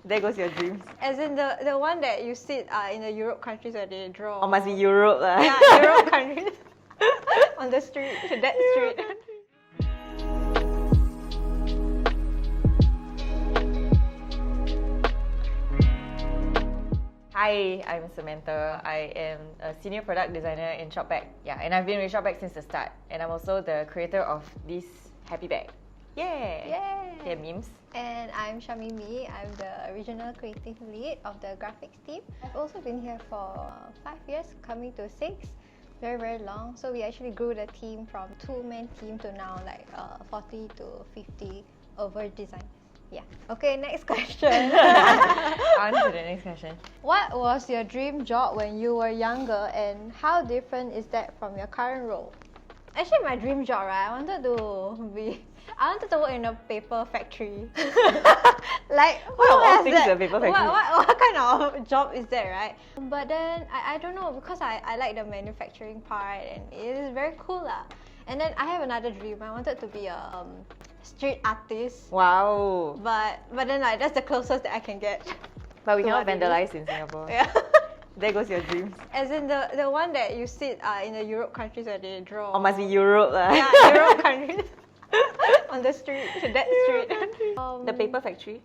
There goes your dreams. As in the one that you sit in the Europe countries where they draw. Or must be Europe lah. Yeah, Europe countries. On the street, that street. Hi, I'm Samantha. I am a senior product designer in ShopBack. Yeah, and I've been with ShopBack since the start. And I'm also the creator of this happy bag. Yeah! Yay! They're memes. And I'm Syamimi. I'm the regional creative lead of the graphics team. I've also been here for 5 years, coming to 6. Very, very long. So we actually grew the team from 2-man team to now like 40 to 50 over design. Yeah. Okay, next question. On to the next question. What was your dream job when you were younger and how different is that from your current role? Actually, my dream job, right, I wanted to work in a paper factory. Like, who has that? A paper factory? What kind of job is that, right? But then, I don't know, because I like the manufacturing part and it is very cool lah. And then I have another dream. I wanted to be a street artist. Wow. But then like that's the closest that I can get. But we cannot vandalize in Singapore. Yeah. There goes your dreams. As in the one that you sit in the Europe countries where they draw. Or must be Europe lah. Yeah, Europe countries. On the street, that street. The paper factory.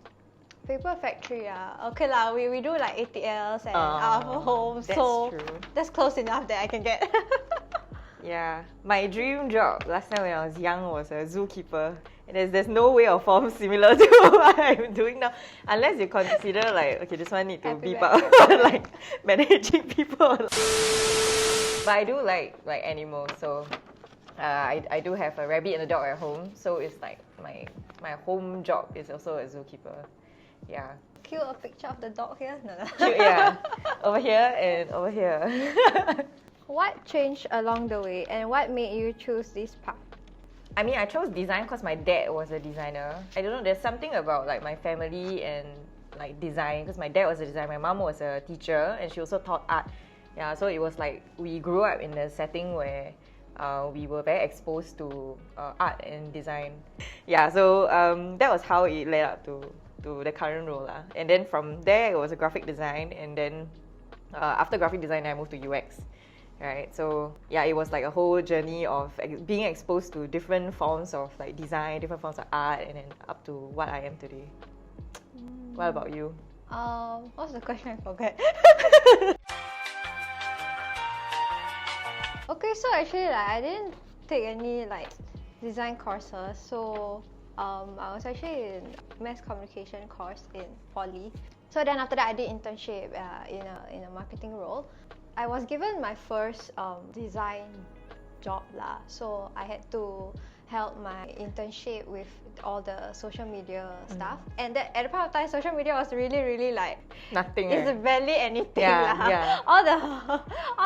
Paper factory, yeah. Okay lah, we do like ATLs and our home, so true. that's close enough that I can get. Yeah, my dream job last time when I was young was a zookeeper. And there's no way or form similar to what I'm doing now, unless you consider like, okay, this one need to beep out like managing people. But I do like animals, so I do have a rabbit and a dog at home. So it's like my home job is also a zookeeper. Yeah. Cue a picture of the dog here. No. Cute, yeah. Over here and over here. What changed along the way and what made you choose this path? I mean, I chose design because my dad was a designer. I don't know, there's something about like my family and like design, because my dad was a designer, my mom was a teacher and she also taught art. Yeah, so it was like we grew up in a setting where we were very exposed to art and design. Yeah, so that was how it led up to the current role. And then from there, it was a graphic design, and then after graphic design, I moved to UX. Right, so yeah, it was like a whole journey of being exposed to different forms of like design, different forms of art, and then up to what I am today. What about you? What's the question? I forgot. Okay, so actually like I didn't take any like design courses, so I was actually in mass communication course in poly. So then after that I did internship in a marketing role. I was given my first design job lah, so I had to help my internship with all the social media stuff. And at the point of time, social media was really like nothing. It's barely anything lah. Yeah. All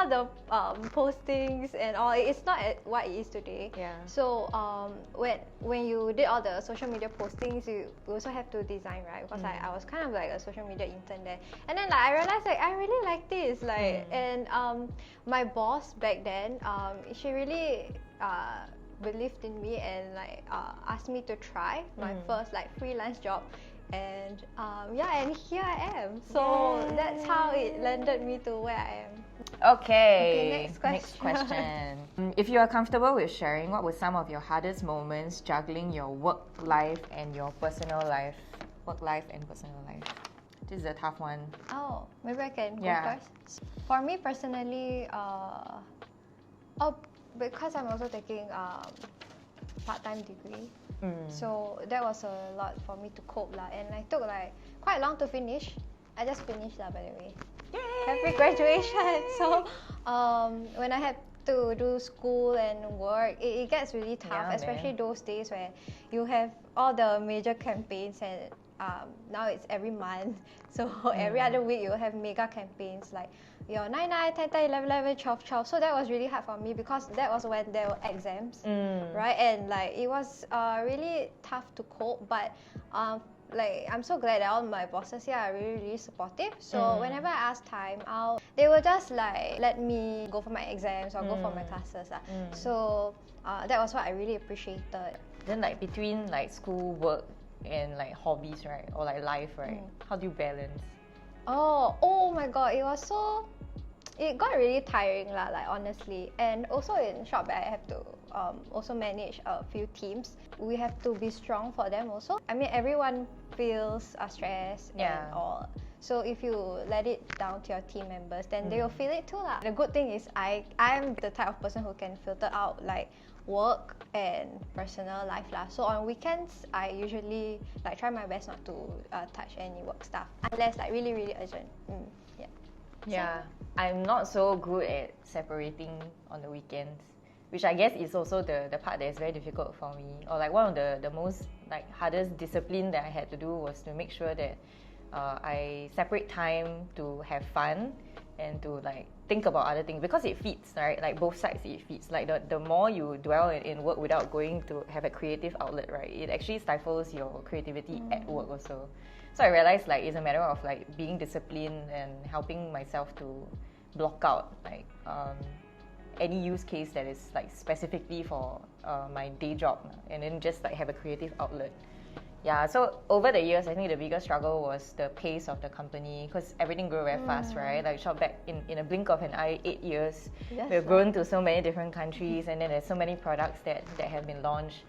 the postings and all. It's not what it is today. Yeah. So when you did all the social media postings, you also have to design, right? Because I was kind of like a social media intern there. And then like I realized like I really like this, like and my boss back then, she really believed in me and like asked me to try my first like freelance job, and and here I am. So that's how it landed me to where I am. Okay, next question. If you are comfortable with sharing, what were some of your hardest moments juggling your work life and your personal life? Work life and personal life. This is a tough one. Oh, maybe I can go Yeah. first. For me personally, because I'm also taking part-time degree, so that was a lot for me to cope lah, and I took like quite long to finish. I just finished lah, by the way. Yay! Happy graduation! So when I had to do school and work, it gets really tough, Yeah, especially man. those days where you have all the major campaigns and now it's every month. So every other week you have mega campaigns like your 9, 9, 10, 10, 11, 11, 12, 12. So that was really hard for me because that was when there were exams, right? And like it was really tough to cope, but like I'm so glad that all my bosses here are really supportive. So whenever I ask time out, they will just like let me go for my exams or go for my classes. So that was what I really appreciated. Then like between like school, work, and like hobbies, right? Or like life, right? How do you balance? Oh my god, it got really tiring lah, like honestly. And also in ShopBack, I have to also manage a few teams. We have to be strong for them also. I mean, everyone feels stress and all. So if you let it down to your team members, then they will feel it too lah. The good thing is I'm the type of person who can filter out like work and personal life lah. So on weekends, I usually like try my best not to touch any work stuff unless like really really urgent. Yeah, I'm not so good at separating on the weekends, which I guess is also the part that is very difficult for me. Or like one of the most like hardest discipline that I had to do was to make sure that I separate time to have fun and to like think about other things, because it feeds, right? Like both sides it feeds. Like the more you dwell in work without going to have a creative outlet, right, it actually stifles your creativity at work also. So I realized like it's a matter of like being disciplined and helping myself to block out like any use case that is like specifically for my day job, and then just like have a creative outlet. Yeah, so over the years, I think the biggest struggle was the pace of the company, because everything grew very fast, right? Like ShopBack, in a blink of an eye, 8 years, we've grown to so many different countries, and then there's so many products that have been launched.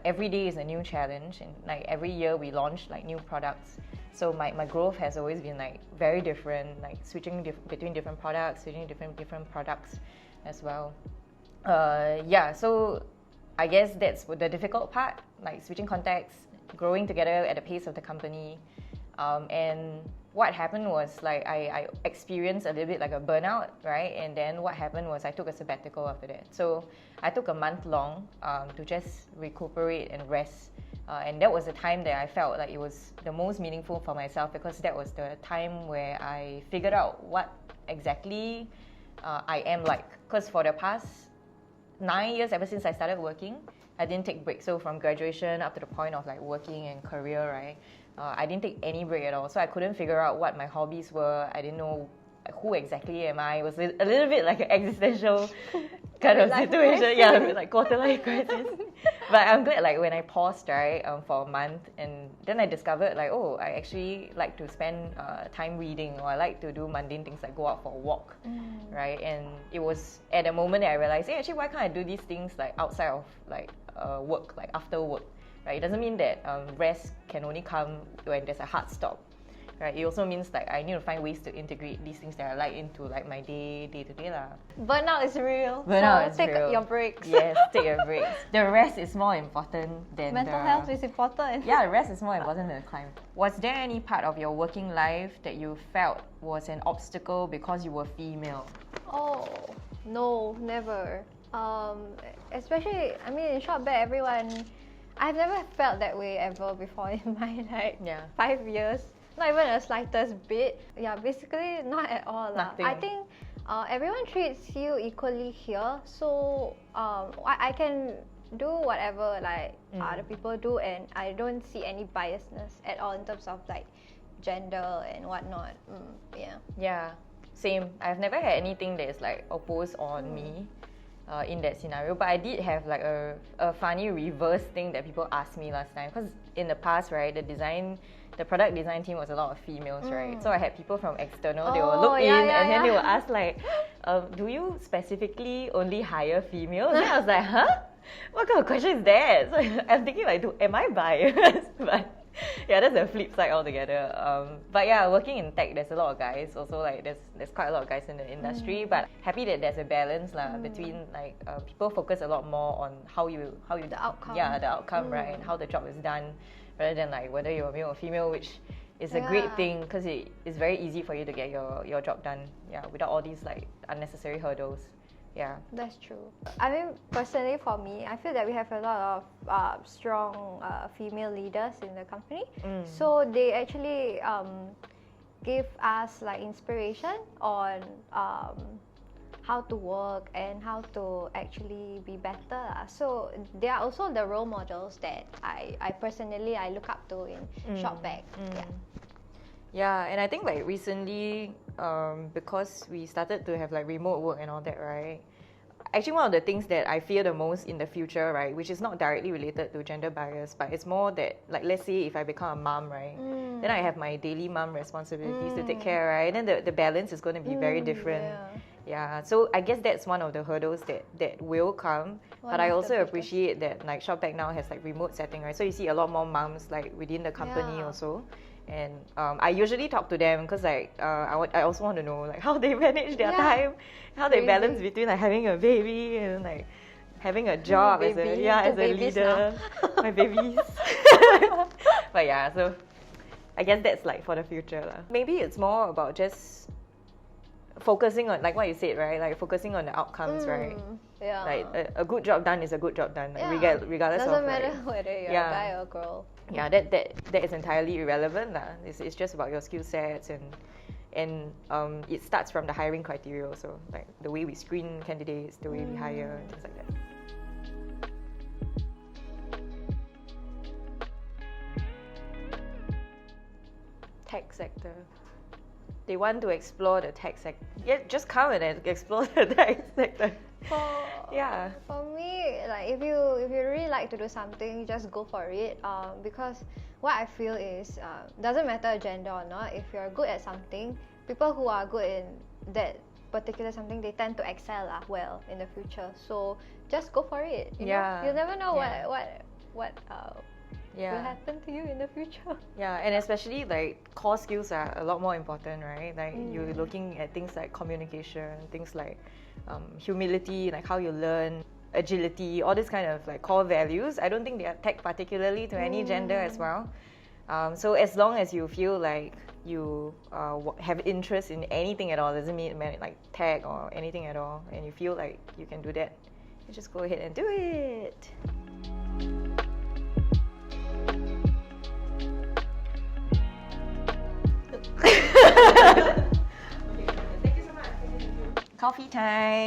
Every day is a new challenge, and like every year we launch like new products. So my growth has always been like very different, like switching between different products, switching different products as well. So I guess that's the difficult part, like switching contacts, growing together at the pace of the company. And what happened was like I experienced a little bit like a burnout, right? And then what happened was I took a sabbatical after that. So I took a month long to just recuperate and rest. And that was the time that I felt like it was the most meaningful for myself, because that was the time where I figured out what exactly I am like. Because for the past 9 years, ever since I started working, I didn't take breaks. So from graduation up to the point of like working and career, right, I didn't take any break at all. So I couldn't figure out what my hobbies were. I didn't know who exactly am I. It was a little bit like an existential kind of situation. Yeah, a bit like quarter life crisis. But I'm glad like when I paused, right, for a month, and then I discovered like, oh, I actually like to spend time reading, or I like to do mundane things like go out for a walk, right? And it was at the moment that I realized, hey, actually, why can't I do these things like outside of like work, like after work, right? It doesn't mean that rest can only come when there's a hard stop. Right, it also means like I need to find ways to integrate these things that I like into like my day to day lah. Burnout is real. Burnout is take real. Your breaks. Yes, take your breaks. The rest is more important than mental health is important. Yeah, the rest is more important than the climb. Was there any part of your working life that you felt was an obstacle because you were female? Oh no, never. Especially, I mean, in ShopBack, I've never felt that way ever before in my 5 years. Not even the slightest bit. Yeah, basically not at all. Nothing. I think everyone treats you equally here. So I can do whatever like other people do, and I don't see any biasness at all in terms of like gender and whatnot. Yeah, same. I've never had anything that is like opposed on me in that scenario, but I did have like a funny reverse thing that people asked me last time, because in the past, right, the product design team was a lot of females, right? So I had people from external, they will look in and then they will ask like, do you specifically only hire females? And I was like, huh? What kind of question is that? So I'm thinking like, am I biased? But yeah, that's the flip side altogether. But yeah, working in tech, there's a lot of guys. Also, like there's quite a lot of guys in the industry. But happy that there's a balance between like people focus a lot more on how you the outcome. Yeah, the outcome, right, and how the job is done, rather than like whether you're male or female, which is a great thing, because it's very easy for you to get your job done. Yeah, without all these like unnecessary hurdles. Yeah, that's true. I mean, personally for me, I feel that we have a lot of strong female leaders in the company. So they actually give us like inspiration on how to work and how to actually be better. So they are also the role models that I personally look up to in ShopBack. Yeah, and I think like recently, because we started to have like remote work and all that, right? Actually, one of the things that I fear the most in the future, right, which is not directly related to gender bias, but it's more that, like, let's say if I become a mom, right, then I have my daily mom responsibilities to take care, right, then the balance is going to be very different. Yeah, so I guess that's one of the hurdles that will come. But I also appreciate that, like, ShopBack now has like remote setting, right? So you see a lot more moms like within the company also. And I usually talk to them because like I also want to know like how they manage their time, how they balance between like having a baby and like having a job as a leader. My babies. But yeah, so I guess that's like for the future lah. Maybe it's more about just focusing on, like what you said, right? Like focusing on the outcomes, right? Yeah. Like a good job done is a good job done. Like regardless doesn't of matter like, whether you're a guy or a girl. Yeah, that is entirely irrelevant lah. It's just about your skill sets and it starts from the hiring criteria also, like the way we screen candidates, the way we hire, and things like that. Tech sector. They want to explore the tech sector. Yeah, just come and explore the tech sector. For me, like if you really like to do something, just go for it. Because what I feel is doesn't matter gender or not. If you're good at something, people who are good in that particular something, they tend to excel well in the future. So just go for it. You know? You'll never know what will happen to you in the future. Yeah, and especially like core skills are a lot more important, right? Like you're looking at things like communication, things like humility, like how you learn, agility, all these kind of like core values. I don't think they are tagged particularly to any gender as well. So as long as you feel like you have interest in anything at all, doesn't mean like tech or anything at all, and you feel like you can do that, you just go ahead and do it. Okay, thank you so much. Coffee time.